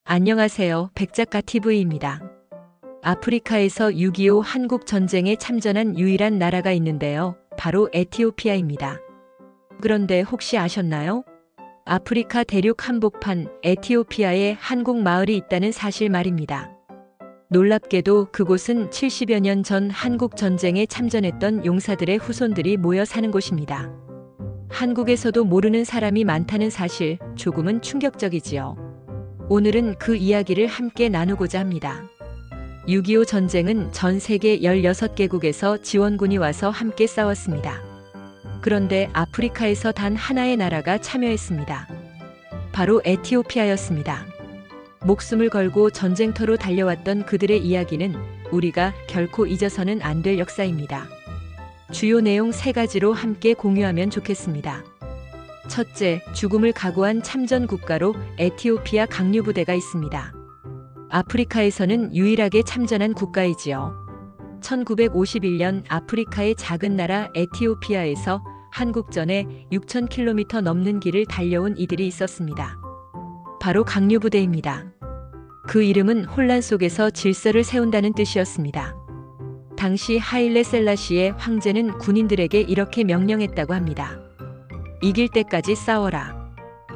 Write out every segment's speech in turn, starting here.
안녕하세요. 백작가 TV입니다. 아프리카에서 6.25 한국 전쟁에 참전한 유일한 나라가 있는데요. 바로 에티오피아입니다. 그런데 혹시 아셨나요? 아프리카 대륙 한복판 에티오피아에 한국 마을이 있다는 사실 말입니다. 놀랍게도 그곳은 70여 년 전 한국 전쟁에 참전했던 용사들의 후손들이 모여 사는 곳입니다. 한국에서도 모르는 사람이 많다는 사실, 조금은 충격적이지요. 오늘은 그 이야기를 함께 나누고자 합니다. 6.25 전쟁은 전 세계 16개국에서 지원군이 와서 함께 싸웠습니다. 그런데 아프리카에서 단 하나의 나라가 참여했습니다. 바로 에티오피아였습니다. 목숨을 걸고 전쟁터로 달려왔던 그들의 이야기는 우리가 결코 잊어서는 안 될 역사입니다. 주요 내용 3가지로 함께 공유하면 좋겠습니다. 첫째, 죽음을 각오한 참전 국가로 에티오피아 강류부대가 있습니다. 아프리카에서는 유일하게 참전한 국가이지요. 1951년 아프리카의 작은 나라 에티오피아에서 한국전에 6,000km 넘는 길을 달려온 이들이 있었습니다. 바로 강류부대입니다. 그 이름은 혼란 속에서 질서를 세운다는 뜻이었습니다. 당시 하일레 셀라시의 황제는 군인들에게 이렇게 명령했다고 합니다. 이길 때까지 싸워라.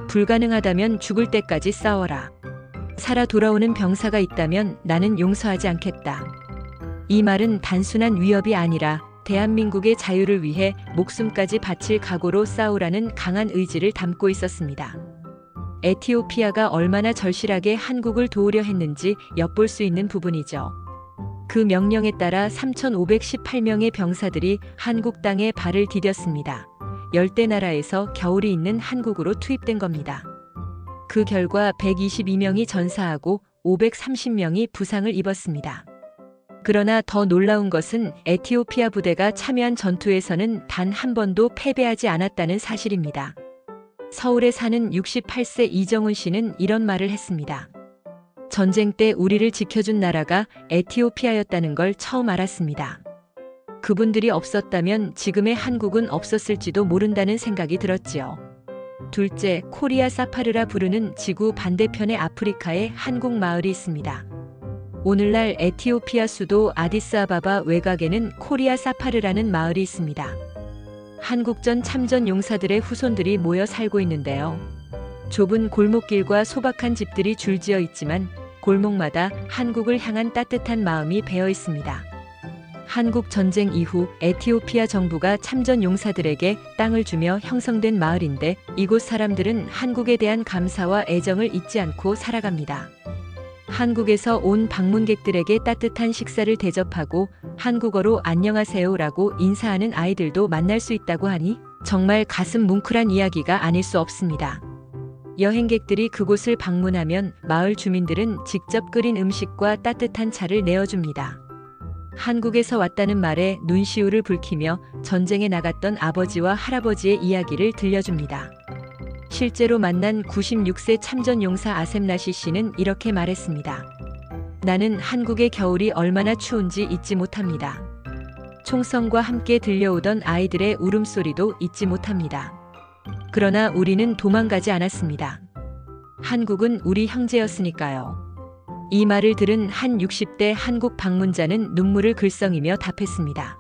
불가능하다면 죽을 때까지 싸워라. 살아 돌아오는 병사가 있다면 나는 용서하지 않겠다. 이 말은 단순한 위협이 아니라 대한민국의 자유를 위해 목숨까지 바칠 각오로 싸우라는 강한 의지를 담고 있었습니다. 에티오피아가 얼마나 절실하게 한국을 도우려 했는지 엿볼 수 있는 부분이죠. 그 명령에 따라 3,518명의 병사들이 한국 땅에 발을 디뎠습니다. 열대 나라에서 겨울이 있는 한국으로 투입된 겁니다. 그 결과 122명이 전사하고 530명이 부상을 입었습니다. 그러나 더 놀라운 것은 에티오피아 부대가 참여한 전투에서는 단 한 번도 패배하지 않았다는 사실입니다. 서울에 사는 68세 이정훈 씨는 이런 말을 했습니다. 전쟁 때 우리를 지켜준 나라가 에티오피아였다는 걸 처음 알았습니다. 그분들이 없었다면 지금의 한국은 없었을지도 모른다는 생각이 들었지요. 둘째, 코리아 사파르라 부르는 지구 반대편의 아프리카에 한국 마을이 있습니다. 오늘날 에티오피아 수도 아디스아바바 외곽에는 코리아 사파르라는 마을이 있습니다. 한국전 참전 용사들의 후손들이 모여 살고 있는데요. 좁은 골목길과 소박한 집들이 줄지어 있지만 골목마다 한국을 향한 따뜻한 마음이 배어 있습니다. 한국 전쟁 이후 에티오피아 정부가 참전 용사들에게 땅을 주며 형성된 마을인데 이곳 사람들은 한국에 대한 감사와 애정을 잊지 않고 살아갑니다. 한국에서 온 방문객들에게 따뜻한 식사를 대접하고 한국어로 안녕하세요라고 인사하는 아이들도 만날 수 있다고 하니 정말 가슴 뭉클한 이야기가 아닐 수 없습니다. 여행객들이 그곳을 방문하면 마을 주민들은 직접 끓인 음식과 따뜻한 차를 내어줍니다. 한국에서 왔다는 말에 눈시울을 붉히며 전쟁에 나갔던 아버지와 할아버지의 이야기를 들려줍니다. 실제로 만난 96세 참전용사 아셈나시 씨는 이렇게 말했습니다. 나는 한국의 겨울이 얼마나 추운지 잊지 못합니다. 총성과 함께 들려오던 아이들의 울음소리도 잊지 못합니다. 그러나 우리는 도망가지 않았습니다. 한국은 우리 형제였으니까요. 이 말을 들은 한 60대 한국 방문자는 눈물을 글썽이며 답했습니다.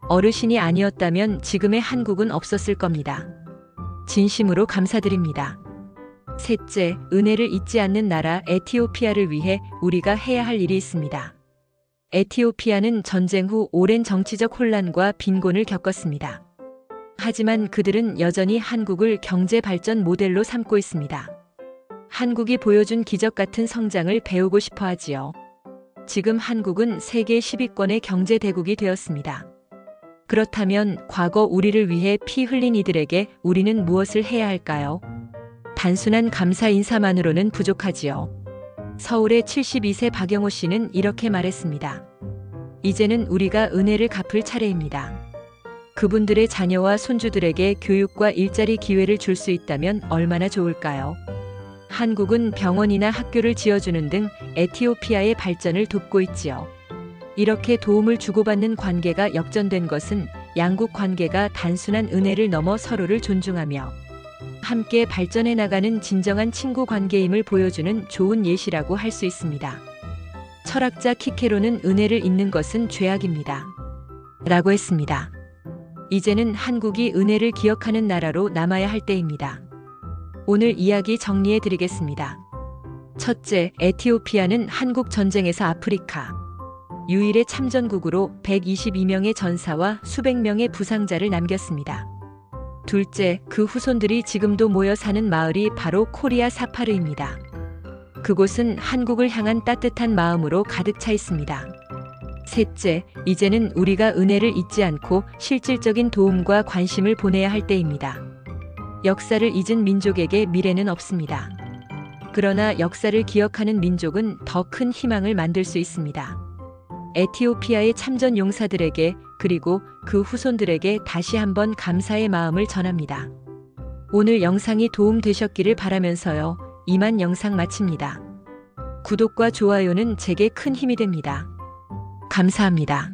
어르신이 아니었다면 지금의 한국은 없었을 겁니다. 진심으로 감사드립니다. 셋째, 은혜를 잊지 않는 나라 에티오피아를 위해 우리가 해야 할 일이 있습니다. 에티오피아는 전쟁 후 오랜 정치적 혼란과 빈곤을 겪었습니다. 하지만 그들은 여전히 한국을 경제 발전 모델로 삼고 있습니다. 한국이 보여준 기적 같은 성장을 배우고 싶어 하지요. 지금 한국은 세계 10위권의 경제 대국이 되었습니다. 그렇다면 과거 우리를 위해 피 흘린 이들에게 우리는 무엇을 해야 할까요? 단순한 감사 인사만으로는 부족하지요. 서울의 72세 박영호 씨는 이렇게 말했습니다. 이제는 우리가 은혜를 갚을 차례입니다. 그분들의 자녀와 손주들에게 교육과 일자리 기회를 줄 수 있다면 얼마나 좋을까요? 한국은 병원이나 학교를 지어주는 등 에티오피아의 발전을 돕고 있지요. 이렇게 도움을 주고받는 관계가 역전된 것은 양국 관계가 단순한 은혜를 넘어 서로를 존중하며 함께 발전해 나가는 진정한 친구 관계임을 보여주는 좋은 예시라고 할 수 있습니다. 철학자 키케로는 은혜를 잊는 것은 죄악입니다. 라고 했습니다. 이제는 한국이 은혜를 기억하는 나라로 남아야 할 때입니다. 오늘 이야기 정리해 드리겠습니다. 첫째, 에티오피아는 한국 전쟁에서 아프리카 유일의 참전국으로 122명의 전사와 수백 명의 부상자를 남겼습니다. 둘째, 그 후손들이 지금도 모여 사는 마을이 바로 코리아 사파르입니다. 그곳은 한국을 향한 따뜻한 마음으로 가득 차 있습니다. 셋째, 이제는 우리가 은혜를 잊지 않고 실질적인 도움과 관심을 보내야 할 때입니다. 역사를 잊은 민족에게 미래는 없습니다. 그러나 역사를 기억하는 민족은 더 큰 희망을 만들 수 있습니다. 에티오피아의 참전 용사들에게 그리고 그 후손들에게 다시 한번 감사의 마음을 전합니다. 오늘 영상이 도움되셨기를 바라면서요. 이만 영상 마칩니다. 구독과 좋아요는 제게 큰 힘이 됩니다. 감사합니다.